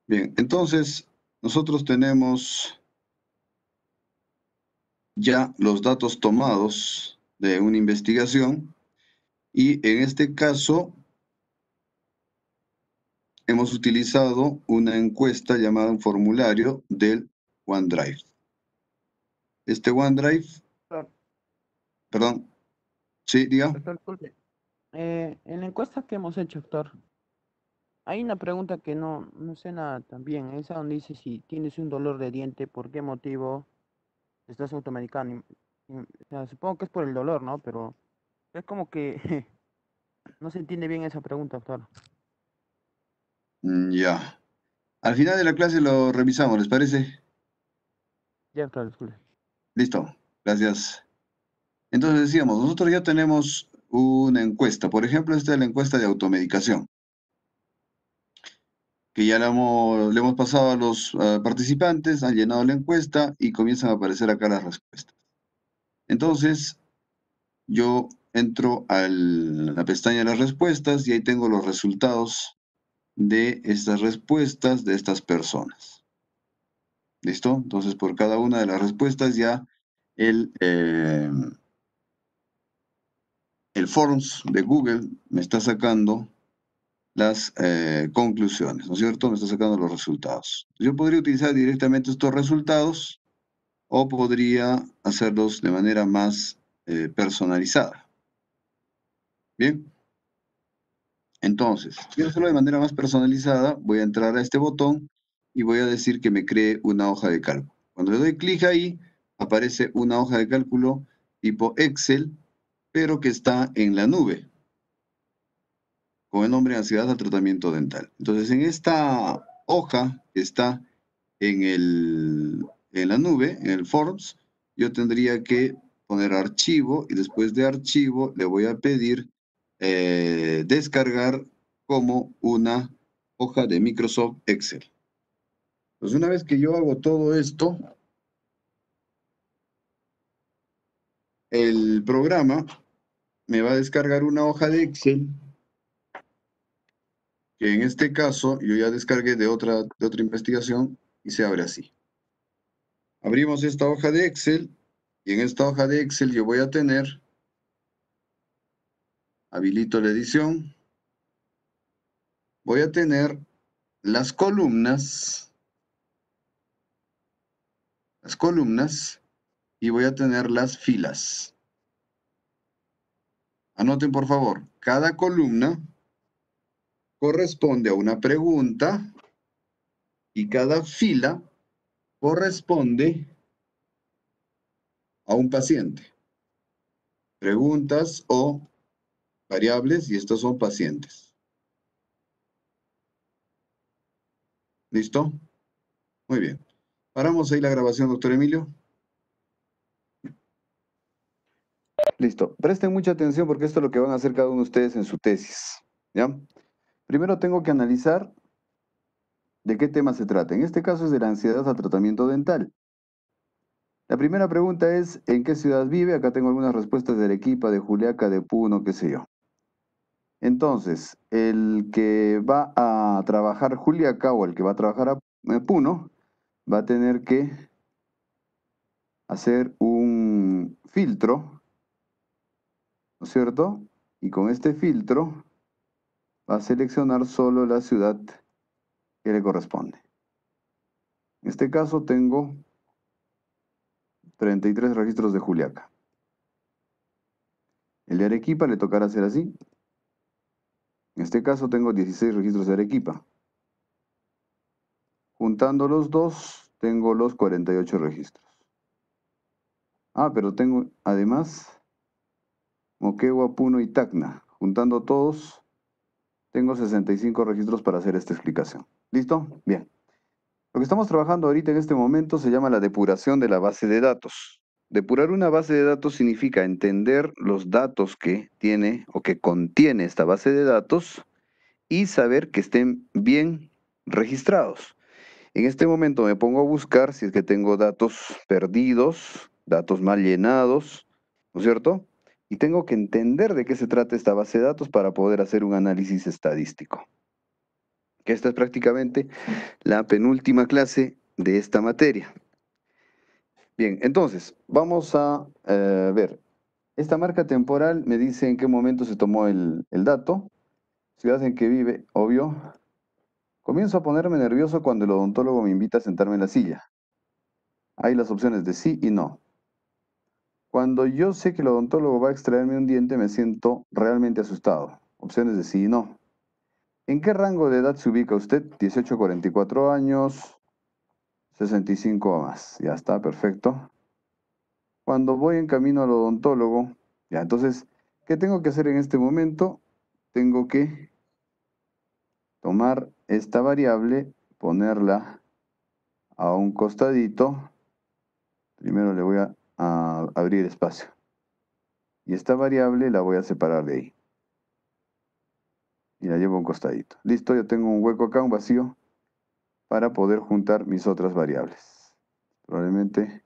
Bien, entonces nosotros tenemos ya los datos tomados de una investigación y en este caso hemos utilizado una encuesta llamada un formulario del OneDrive. Este OneDrive, Doctor, perdón, sí, diga. doctor, disculpe. En la encuesta que hemos hecho, doctor, hay una pregunta que no sé nada también. Esa donde dice si tienes un dolor de diente, ¿por qué motivo estás automedicando? O sea, supongo que es por el dolor, ¿no? Pero es como que no se entiende bien esa pregunta, doctor. Ya. Al final de la clase lo revisamos, ¿les parece? Ya, doctor, disculpe. Listo, gracias. Entonces decíamos, nosotros ya tenemos una encuesta. Por ejemplo, esta es la encuesta de automedicación, que ya le hemos pasado a los participantes, han llenado la encuesta y comienzan a aparecer acá las respuestas. Entonces, yo entro a la pestaña de las respuestas y ahí tengo los resultados de estas respuestas de estas personas. ¿Listo? Entonces, por cada una de las respuestas ya el, eh, el Forms de Google me está sacando las conclusiones, ¿no es cierto? Me está sacando los resultados. Yo podría utilizar directamente estos resultados o podría hacerlos de manera más personalizada. Bien, entonces, quiero hacerlo de manera más personalizada, voy a entrar a este botón y voy a decir que me cree una hoja de cálculo. Cuando le doy clic ahí, aparece una hoja de cálculo tipo Excel, pero que está en la nube, con el nombre Ansiedad al Tratamiento Dental. Entonces, en esta hoja que está en la nube, en el Forms, yo tendría que poner archivo y después de archivo le voy a pedir descargar como una hoja de Microsoft Excel. Entonces, una vez que yo hago todo esto, el programa me va a descargar una hoja de Excel que en este caso yo ya descargué de otra investigación y se abre así. Abrimos esta hoja de Excel y en esta hoja de Excel yo voy a tener, habilito la edición, voy a tener las columnas y voy a tener las filas. Anoten por favor, cada columna corresponde a una pregunta y cada fila corresponde a un paciente. Preguntas o variables y estos son pacientes. ¿Listo? Muy bien. Paramos ahí la grabación, doctor Emilio. Listo. Presten mucha atención porque esto es lo que van a hacer cada uno de ustedes en su tesis. ¿Ya? Primero tengo que analizar de qué tema se trata. En este caso es de la ansiedad al tratamiento dental. La primera pregunta es, ¿en qué ciudad vive? Acá tengo algunas respuestas de Arequipa, de Juliaca, de Puno, qué sé yo. Entonces, el que va a trabajar Juliaca o el que va a trabajar a Puno va a tener que hacer un filtro, ¿no es cierto? Y con este filtro va a seleccionar solo la ciudad que le corresponde. En este caso tengo 33 registros de Juliaca. El de Arequipa le tocará hacer así. En este caso tengo 16 registros de Arequipa. Juntando los dos, tengo los 48 registros. Ah, pero tengo además Moquegua, Puno y Tacna. Juntando todos, tengo 65 registros para hacer esta explicación. ¿Listo? Bien. Lo que estamos trabajando ahorita en este momento se llama la depuración de la base de datos. Depurar una base de datos significa entender los datos que tiene o que contiene esta base de datos y saber que estén bien registrados. En este momento me pongo a buscar si es que tengo datos perdidos, datos mal llenados, ¿no es cierto? Y tengo que entender de qué se trata esta base de datos para poder hacer un análisis estadístico. que esta es prácticamente la penúltima clase de esta materia. Bien, entonces, vamos a ver. Esta marca temporal me dice en qué momento se tomó el dato, ciudad en que vive, obvio. Comienzo a ponerme nervioso cuando el odontólogo me invita a sentarme en la silla. Hay las opciones de sí y no. Cuando yo sé que el odontólogo va a extraerme un diente, me siento realmente asustado. Opciones de sí y no. ¿En qué rango de edad se ubica usted? 18 a 44 años, 65 o más. Ya está, perfecto. Cuando voy en camino al odontólogo, ya, entonces, ¿qué tengo que hacer en este momento? Tengo que tomar esta variable, ponerla a un costadito. Primero le voy a abrir espacio. Y esta variable la voy a separar de ahí. Y la llevo a un costadito. Listo, yo tengo un hueco acá, un vacío, para poder juntar mis otras variables. Probablemente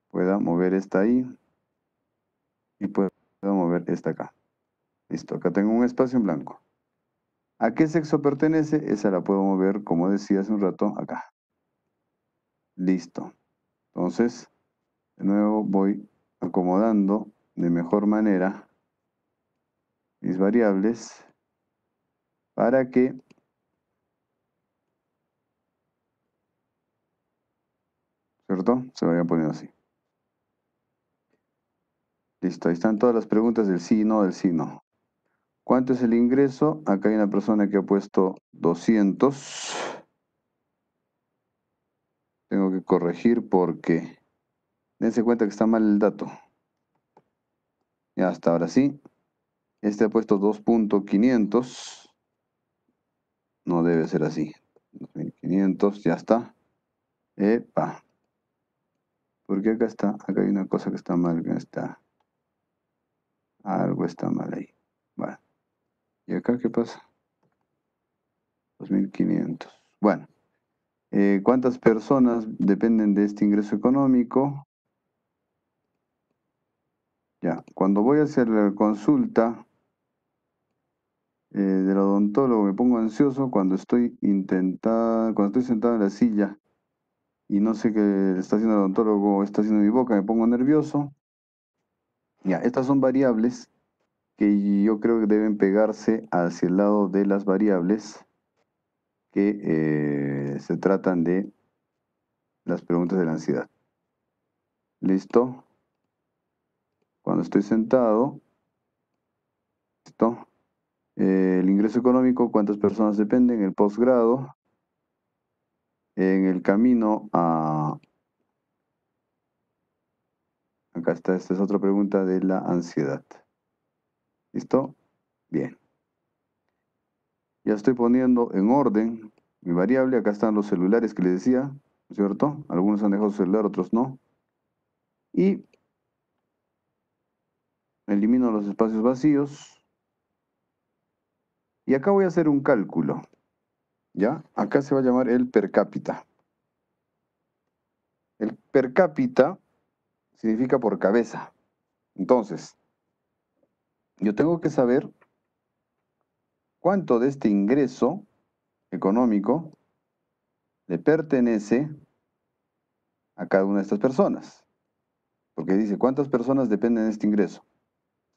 pueda mover esta ahí y puedo mover esta acá. Listo, acá tengo un espacio en blanco. ¿A qué sexo pertenece? Esa la puedo mover, como decía hace un rato, acá. Listo. Entonces, de nuevo voy acomodando de mejor manera mis variables para que, ¿cierto? Se vayan poniendo así. Listo, ahí están todas las preguntas del sí y no, del sí y no. ¿Cuánto es el ingreso? Acá hay una persona que ha puesto 200. Tengo que corregir porque dense cuenta que está mal el dato. Ya hasta ahora sí. Este ha puesto 2.500. No debe ser así. 2500, ya está. Epa. Porque acá está, acá hay una cosa que está mal, que está. Algo está mal ahí. Bueno. ¿Y acá qué pasa? 2500. Bueno. ¿Cuántas personas dependen de este ingreso económico? Ya, cuando voy a hacer la consulta del odontólogo me pongo ansioso cuando cuando estoy sentado en la silla y no sé qué está haciendo el odontólogo o está haciendo mi boca, me pongo nervioso. Ya, estas son variables que yo creo que deben pegarse hacia el lado de las variables que se tratan de las preguntas de la ansiedad. ¿Listo? Cuando estoy sentado, ¿listo? El ingreso económico, cuántas personas dependen, el posgrado, en el camino a... Acá está, esta es otra pregunta de la ansiedad. ¿Listo? Bien. Ya estoy poniendo en orden mi variable. Acá están los celulares que les decía, ¿cierto? Algunos han dejado su celular, otros no. Y elimino los espacios vacíos. Y acá voy a hacer un cálculo. ¿Ya? Acá se va a llamar el per cápita. El per cápita significa por cabeza. Entonces, yo tengo que saber cuánto de este ingreso económico le pertenece a cada una de estas personas. Porque dice, ¿cuántas personas dependen de este ingreso?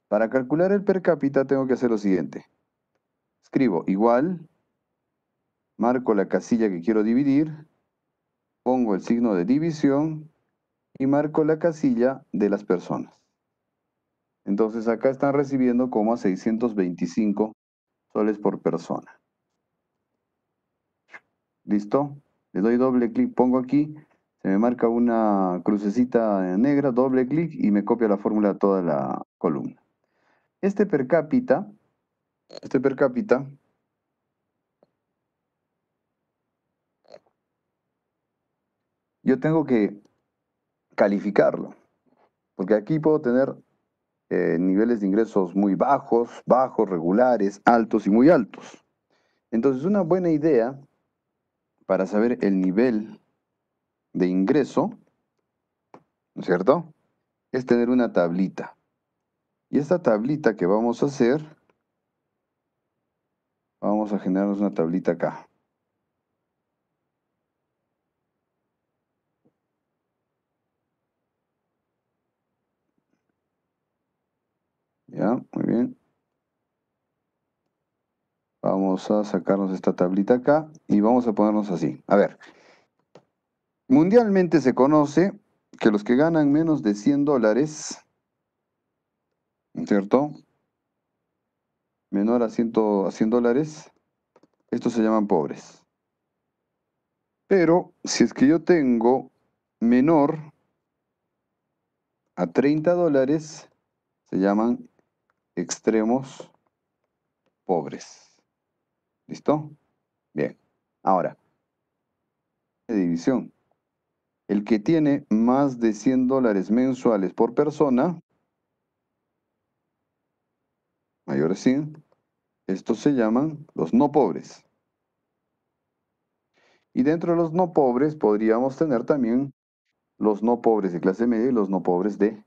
Para calcular el per cápita tengo que hacer lo siguiente. Escribo igual, marco la casilla que quiero dividir, pongo el signo de división y marco la casilla de las personas. Entonces acá están recibiendo como 625 soles por persona. ¿Listo? Le doy doble clic, pongo aquí, se me marca una crucecita negra, doble clic y me copia la fórmula a toda la columna. Este per cápita, yo tengo que calificarlo, porque aquí puedo tener niveles de ingresos muy bajos, bajos, regulares, altos y muy altos. Entonces, una buena idea para saber el nivel de ingreso, ¿no es cierto?, es tener una tablita. Y esta tablita que vamos a hacer, vamos a generarnos una tablita acá. Vamos a sacarnos esta tablita acá y vamos a ponernos así. A ver, mundialmente se conoce que los que ganan menos de $100, ¿cierto? Menor a 100 dólares, estos se llaman pobres. Pero si es que yo tengo menor a 30 dólares, se llaman extremos pobres. ¿Listo? Bien. Ahora, división. El que tiene más de 100 dólares mensuales por persona, mayor de 100, estos se llaman los no pobres. Y dentro de los no pobres podríamos tener también los no pobres de clase media y los no pobres de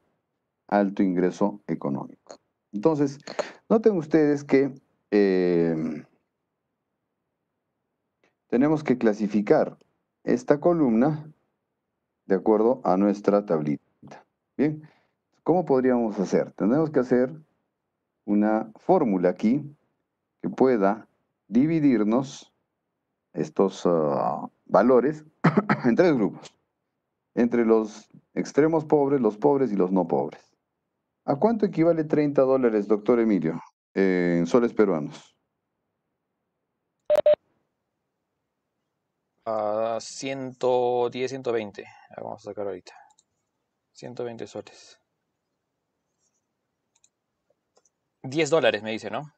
alto ingreso económico. Entonces, noten ustedes que tenemos que clasificar esta columna de acuerdo a nuestra tablita. Bien, ¿cómo podríamos hacer? Tenemos que hacer una fórmula aquí que pueda dividirnos estos valores en tres grupos, entre los extremos pobres, los pobres y los no pobres. ¿A cuánto equivale 30 dólares, doctor Emilio, en soles peruanos? A 110, 120. Vamos a sacar ahorita. 120 soles. 10 dólares me dice, ¿no?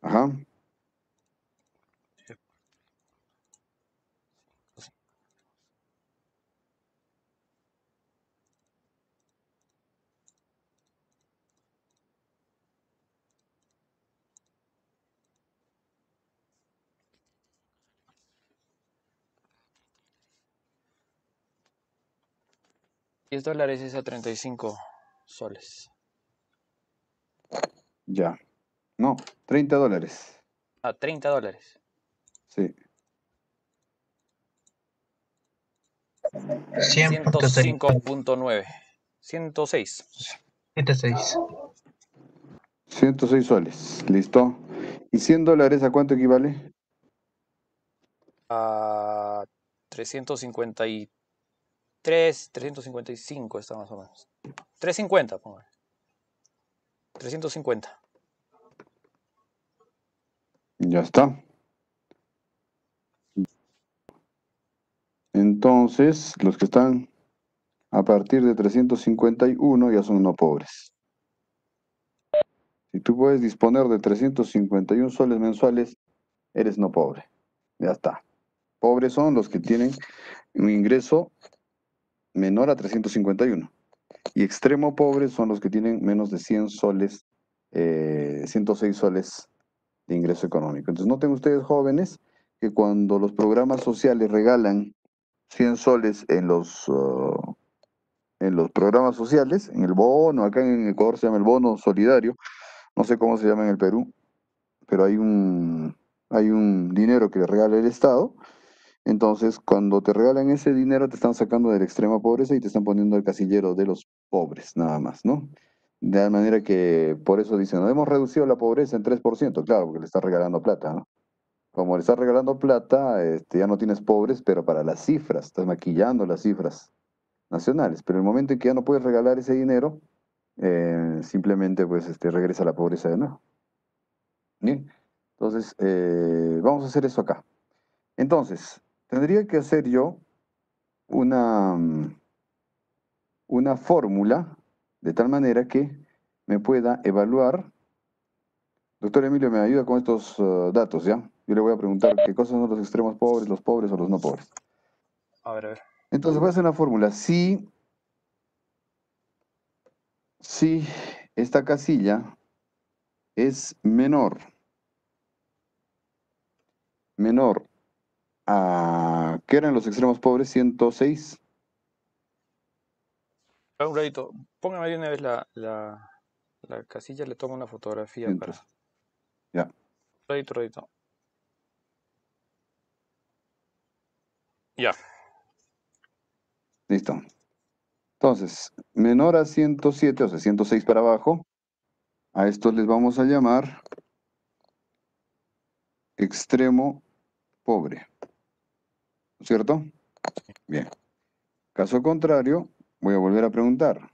Ajá. $10 es a 35 soles. Ya. No, 30 dólares. Ah, 30 dólares. Sí. 100.6. 105.9. 106. 106. 106 soles. Listo. ¿Y 100 dólares a cuánto equivale? A 353, 355 está más o menos. 350, pongan. 350. Ya está. Entonces, los que están a partir de 351 ya son no pobres. Si tú puedes disponer de 351 soles mensuales, eres no pobre. Ya está. Pobres son los que tienen un ingreso menor a 351. Y extremo pobres son los que tienen menos de 100 soles, 106 soles de ingreso económico. Entonces, noten ustedes, jóvenes, que cuando los programas sociales regalan 100 soles en los programas sociales, en el bono, acá en Ecuador se llama el bono solidario, no sé cómo se llama en el Perú, pero hay un dinero que le regala el Estado. Entonces, cuando te regalan ese dinero, te están sacando de la extrema pobreza y te están poniendo al casillero de los pobres, nada más, ¿no? De tal manera que por eso dicen, no hemos reducido la pobreza en 3%, claro, porque le estás regalando plata, ¿no? Como le estás regalando plata, ya no tienes pobres, pero para las cifras, estás maquillando las cifras nacionales. Pero el momento en que ya no puedes regalar ese dinero, simplemente pues regresa la pobreza de nuevo. Bien, entonces vamos a hacer eso acá. Entonces, tendría que hacer yo una fórmula de tal manera que me pueda evaluar. Doctor Emilio, me ayuda con estos datos, ¿ya? Yo le voy a preguntar qué cosas son los extremos pobres o los no pobres. A ver, a ver. Entonces voy a hacer una fórmula. Si esta casilla es menor a, ¿qué eran los extremos pobres? 106. Un ratito. Póngame de una vez la casilla, le tomo una fotografía para. Ya, Ratito, ratito. Ya. listo. Entonces, menor a 107, o sea, 106 para abajo, a estos les vamos a llamar extremo pobre. ¿Cierto? Bien. Caso contrario, voy a volver a preguntar.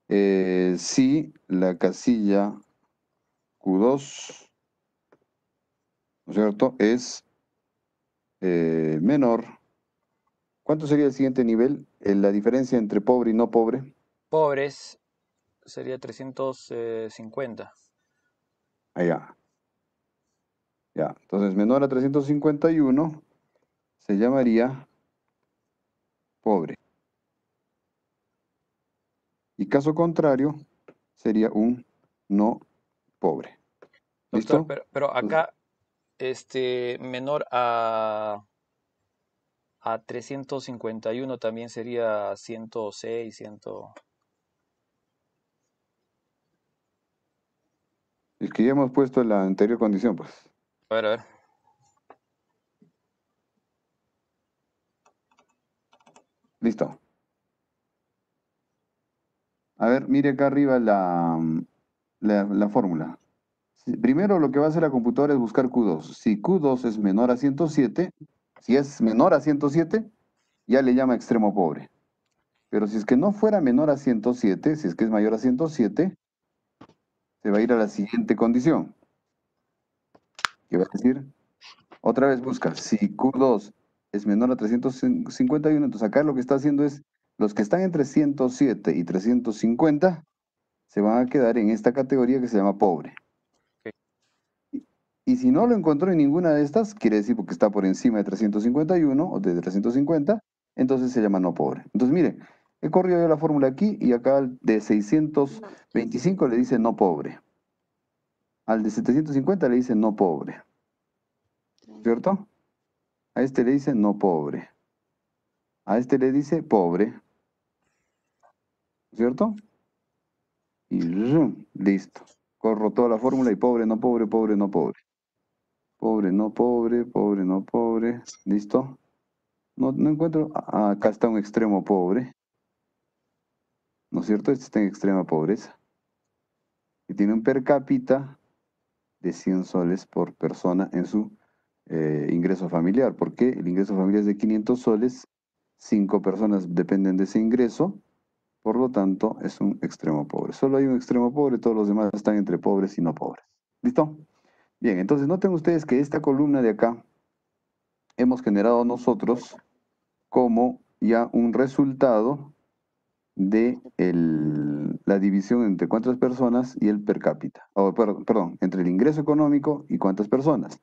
Si la casilla Q2, ¿no es cierto?, es menor, ¿cuánto sería el siguiente nivel? La diferencia entre pobre y no pobre. Pobres sería 350. Allá. Ya. Entonces, menor a 351 se llamaría pobre. Y caso contrario, sería un no pobre. Doctor, ¿Listo? pero Entonces, acá, menor a 351 también sería 106, 100. es que ya hemos puesto la anterior condición, pues. A ver, a ver. Listo. A ver, mire acá arriba la fórmula. Primero lo que va a hacer la computadora es buscar Q2. Si Q2 es menor a 107, si es menor a 107, ya le llama extremo pobre. Pero si es que no fuera menor a 107, si es que es mayor a 107, se va a ir a la siguiente condición. Que va a decir, otra vez busca, si Q2 es menor a 351, entonces acá lo que está haciendo es, los que están entre 107 y 350 se van a quedar en esta categoría que se llama pobre. Ok. Y si no lo encontró en ninguna de estas, quiere decir porque está por encima de 351 o de 350, entonces se llama no pobre. Entonces, mire, he corrido yo la fórmula aquí y acá al de 625 le dice no pobre. Al de 750 le dice no pobre. ¿Cierto? A este le dice no pobre. A este le dice pobre. ¿Cierto? Y ¡rum! Listo. Corro toda la fórmula y pobre, no pobre, pobre, no pobre. Pobre, no pobre, pobre, no pobre. ¿Listo? No encuentro. Acá está un extremo pobre. ¿No es cierto? Este está en extrema pobreza. Y tiene un per cápita de 100 soles por persona en su ingreso familiar. Porque el ingreso familiar es de 500 soles. 5 personas dependen de ese ingreso. Por lo tanto, es un extremo pobre. Solo hay un extremo pobre, todos los demás están entre pobres y no pobres. ¿Listo? Bien, entonces noten ustedes que esta columna de acá hemos generado nosotros como ya un resultado de la división entre cuántas personas y el per cápita. Perdón, entre el ingreso económico y cuántas personas.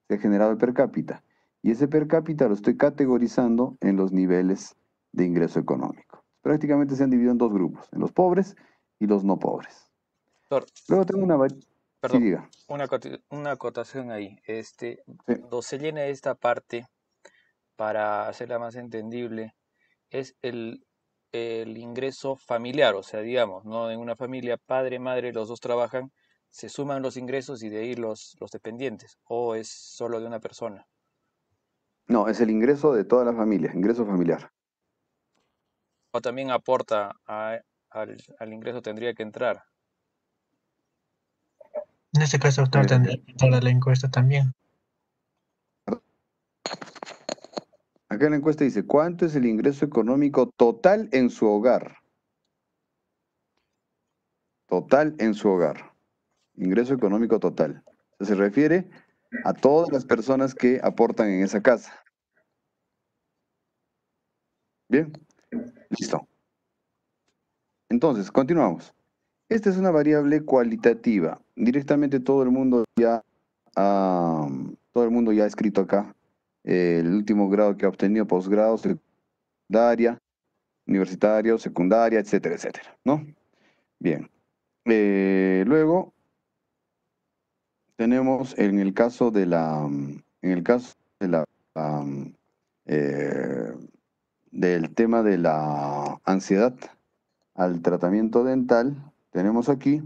Se ha generado el per cápita. Y ese per cápita lo estoy categorizando en los niveles de ingreso económico. Prácticamente se han dividido en dos grupos, en los pobres y los no pobres. Doctor, Luego tengo una... Sí, perdón, diga. una acotación ahí. Sí. Cuando se llena esta parte, para hacerla más entendible, es el ingreso familiar, o sea, digamos, ¿no? En una familia, padre, madre, los dos trabajan, se suman los ingresos y de ahí los dependientes, o es solo de una persona. No, es el ingreso de toda la familia, ingreso familiar. O también aporta al ingreso tendría que entrar. En este caso, doctor, Eh, tendría que entrar a la encuesta también. Acá en la encuesta dice, ¿cuánto es el ingreso económico total en su hogar? Total en su hogar. Ingreso económico total. Se refiere a todas las personas que aportan en esa casa. Bien, listo. Entonces, continuamos. Esta es una variable cualitativa. Directamente todo el mundo ya ha escrito acá el último grado que ha obtenido, posgrado, secundaria, universitario, secundaria, etcétera, etcétera, ¿no? Bien. Luego tenemos en el caso de am, eh, del tema de la ansiedad al tratamiento dental, tenemos aquí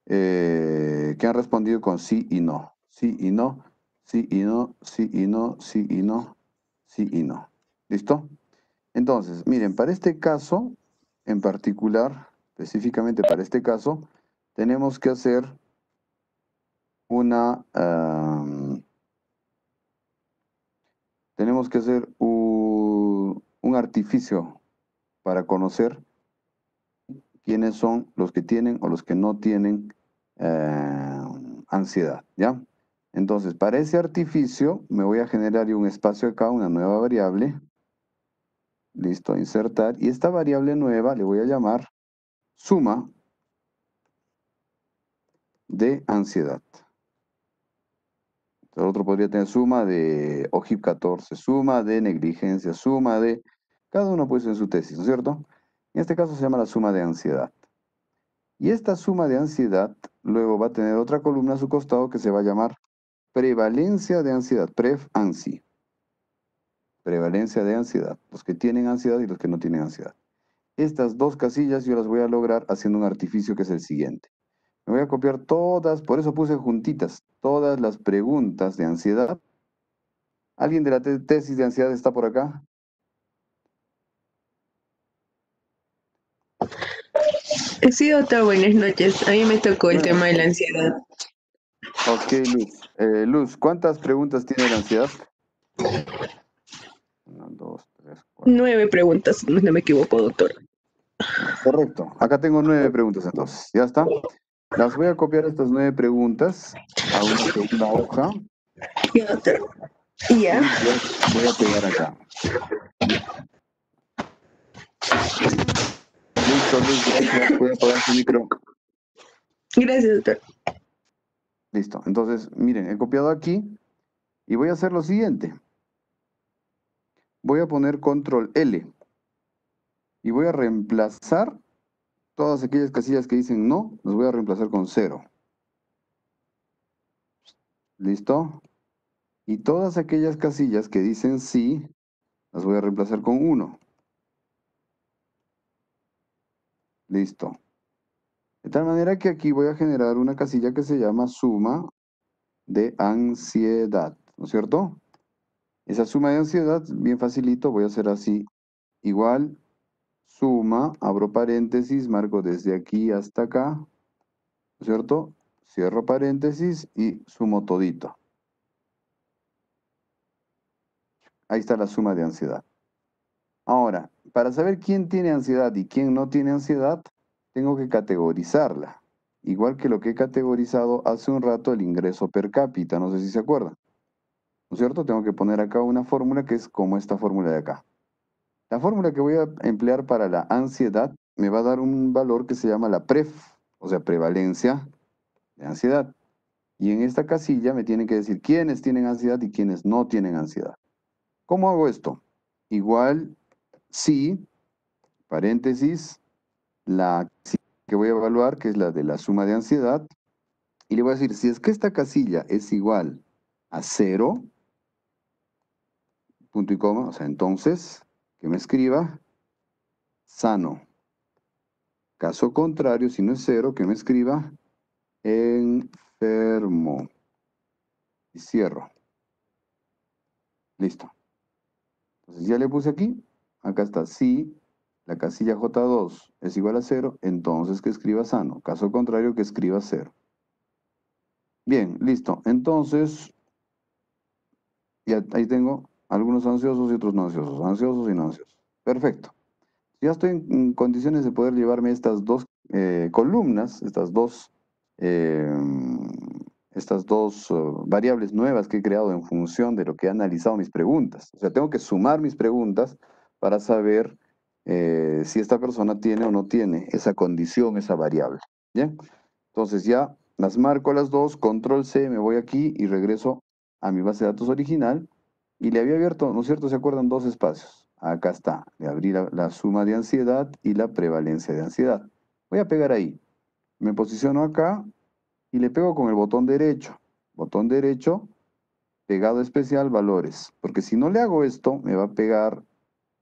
que han respondido con sí y no. Sí y no, sí y no, sí y no, sí y no, sí y no. ¿Listo? Entonces, miren, para este caso en particular, específicamente para este caso, tenemos que hacer una tenemos que hacer un artificio para conocer quiénes son los que tienen o los que no tienen ansiedad, ¿ya? Entonces, para ese artificio me voy a generar yo un espacio acá, una nueva variable. Listo, insertar. Y esta variable nueva le voy a llamar suma de ansiedad. El otro podría tener suma de OJIP 14, suma de negligencia, suma de... Cada uno puede ser en su tesis, ¿no es cierto? En este caso se llama la suma de ansiedad. Y esta suma de ansiedad luego va a tener otra columna a su costado que se va a llamar prevalencia de ansiedad, prev-ansi. Prevalencia de ansiedad. Los que tienen ansiedad y los que no tienen ansiedad. Estas dos casillas yo las voy a lograr haciendo un artificio que es el siguiente. Me voy a copiar todas, por eso puse juntitas, todas las preguntas de ansiedad. ¿Alguien de la tesis de ansiedad está por acá? Sí, doctor, buenas noches. A mí me tocó el Buenas tema de la noches. ansiedad. Ok, Luz. Luz, ¿cuántas preguntas tiene la ansiedad? 1, 2, 3, 4. 9 preguntas, si no me equivoco, doctor. Correcto. Acá tengo 9 preguntas entonces. ¿Ya está? Las voy a copiar estas 9 preguntas a una segunda hoja Ya, doctor. y Ya. voy a pegar acá. Listo, Luz, gracias. Voy a apagar su micro. Gracias, doctor. Listo. Entonces, miren, he copiado aquí y voy a hacer lo siguiente. Voy a poner control L y voy a reemplazar todas aquellas casillas que dicen no, las voy a reemplazar con 0. ¿Listo? Y todas aquellas casillas que dicen sí, las voy a reemplazar con 1. Listo. De tal manera que aquí voy a generar una casilla que se llama suma de ansiedad, ¿no es cierto? Esa suma de ansiedad, bien facilito, voy a hacer así, igual, suma, abro paréntesis, marco desde aquí hasta acá, ¿no es cierto? Cierro paréntesis y sumo todito. Ahí está la suma de ansiedad. Ahora, para saber quién tiene ansiedad y quién no tiene ansiedad, tengo que categorizarla. Igual que lo que he categorizado hace un rato el ingreso per cápita, no sé si se acuerdan. ¿No es cierto? Tengo que poner acá una fórmula que es como esta fórmula de acá. La fórmula que voy a emplear para la ansiedad me va a dar un valor que se llama la PREF, o sea, prevalencia de ansiedad. Y en esta casilla me tienen que decir quiénes tienen ansiedad y quiénes no tienen ansiedad. ¿Cómo hago esto? Igual, si, paréntesis, la casilla que voy a evaluar, que es la de la suma de ansiedad, y le voy a decir, si es que esta casilla es igual a 0, punto y coma, o sea, entonces, que me escriba sano. Caso contrario, si no es 0, que me escriba enfermo. Y cierro. Listo. Entonces ya le puse aquí. Acá está. Si la casilla J2 es igual a 0, entonces que escriba sano. Caso contrario, que escriba 0. Bien, listo. Entonces, ya ahí tengo algunos ansiosos y otros no ansiosos. Ansiosos y no ansiosos. Perfecto. Ya estoy en condiciones de poder llevarme estas dos columnas, estas dos variables nuevas que he creado en función de lo que he analizado mis preguntas. O sea, tengo que sumar mis preguntas para saber si esta persona tiene o no tiene esa condición, esa variable. ¿Bien? Entonces ya las marco las dos, control C, me voy aquí y regreso a mi base de datos original. Y le había abierto, ¿no es cierto? ¿Se acuerdan? Dos espacios. Acá está. Le abrí la suma de ansiedad y la prevalencia de ansiedad. Voy a pegar ahí. Me posiciono acá y le pego con el botón derecho. Botón derecho, pegado especial, valores. Porque si no le hago esto, me va a pegar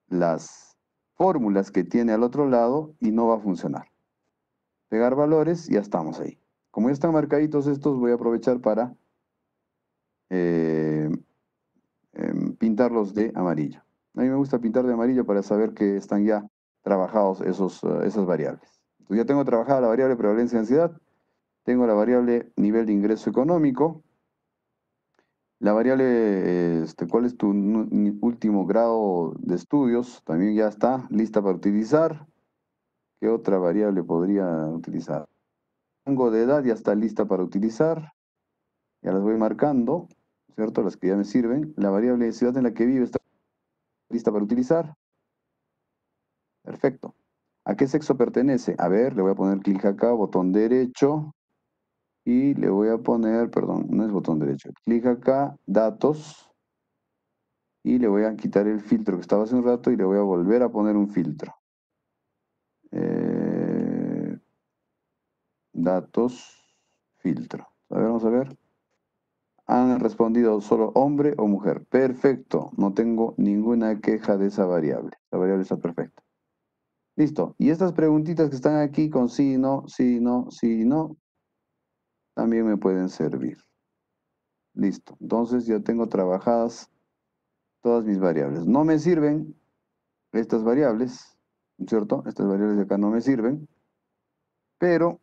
las fórmulas que tiene al otro lado y no va a funcionar. Pegar valores y ya estamos ahí. Como ya están marcaditos estos, voy a aprovechar para pintarlos de amarillo. A mí me gusta pintar de amarillo para saber que están ya trabajados esas variables. Entonces ya tengo trabajada la variable prevalencia de ansiedad, tengo la variable nivel de ingreso económico, La variable, ¿cuál es tu último grado de estudios? También ya está lista para utilizar. ¿Qué otra variable podría utilizar? Rango de edad ya está lista para utilizar. Ya las voy marcando, ¿cierto? Las que ya me sirven. La variable de ciudad en la que vive está lista para utilizar. Perfecto. ¿A qué sexo pertenece? A ver, le voy a poner clic acá, botón derecho. Y le voy a poner, perdón, no es botón derecho. Clic acá, datos. Y le voy a quitar el filtro que estaba hace un rato y le voy a volver a poner un filtro. Datos, filtro. A ver, vamos a ver. Han respondido solo hombre o mujer. Perfecto. No tengo ninguna queja de esa variable. La variable está perfecta. Listo. Y estas preguntitas que están aquí con sí, no, sí, no, sí, no, también me pueden servir. Listo. Entonces ya tengo trabajadas todas mis variables. No me sirven estas variables, ¿cierto? Estas variables de acá no me sirven, pero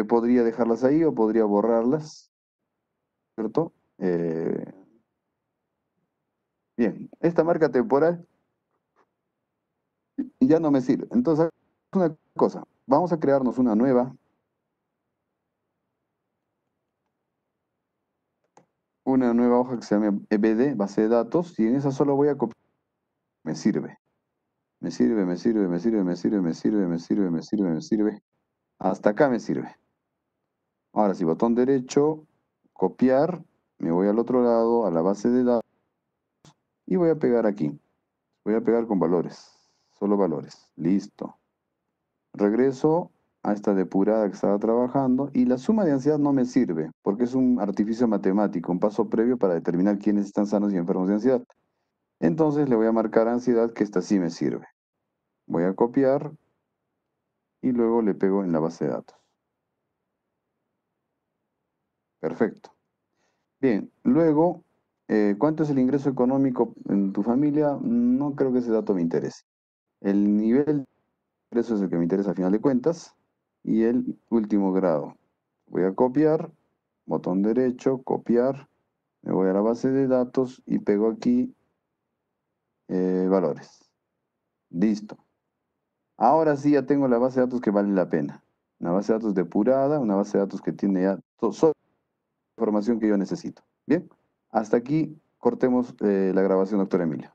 podría dejarlas ahí o podría borrarlas, ¿cierto? Bien, esta marca temporal ya no me sirve. Entonces, una cosa, vamos a crearnos una nueva hoja que se llame EBD, base de datos, y en esa solo voy a copiar. Me sirve. Me sirve, me sirve, me sirve, me sirve, me sirve, me sirve, me sirve, me sirve. Hasta acá me sirve. Ahora sí, botón derecho, copiar, me voy al otro lado, a la base de datos, y voy a pegar aquí. Voy a pegar con valores, solo valores. Listo. Regreso a esta depurada que estaba trabajando y la suma de ansiedad no me sirve porque es un artificio matemático, un paso previo para determinar quiénes están sanos y enfermos de ansiedad. Entonces le voy a marcar ansiedad que esta sí me sirve. Voy a copiar y luego le pego en la base de datos. Perfecto. Bien, luego, ¿cuánto es el ingreso económico en tu familia? No creo que ese dato me interese. El nivel de ingreso es el que me interesa a final de cuentas y el último grado. Voy a copiar, botón derecho, copiar, me voy a la base de datos y pego aquí valores. Listo. Ahora sí ya tengo la base de datos que vale la pena. Una base de datos depurada, una base de datos que tiene ya toda la información que yo necesito. Bien, hasta aquí cortemos la grabación, doctor Emilio.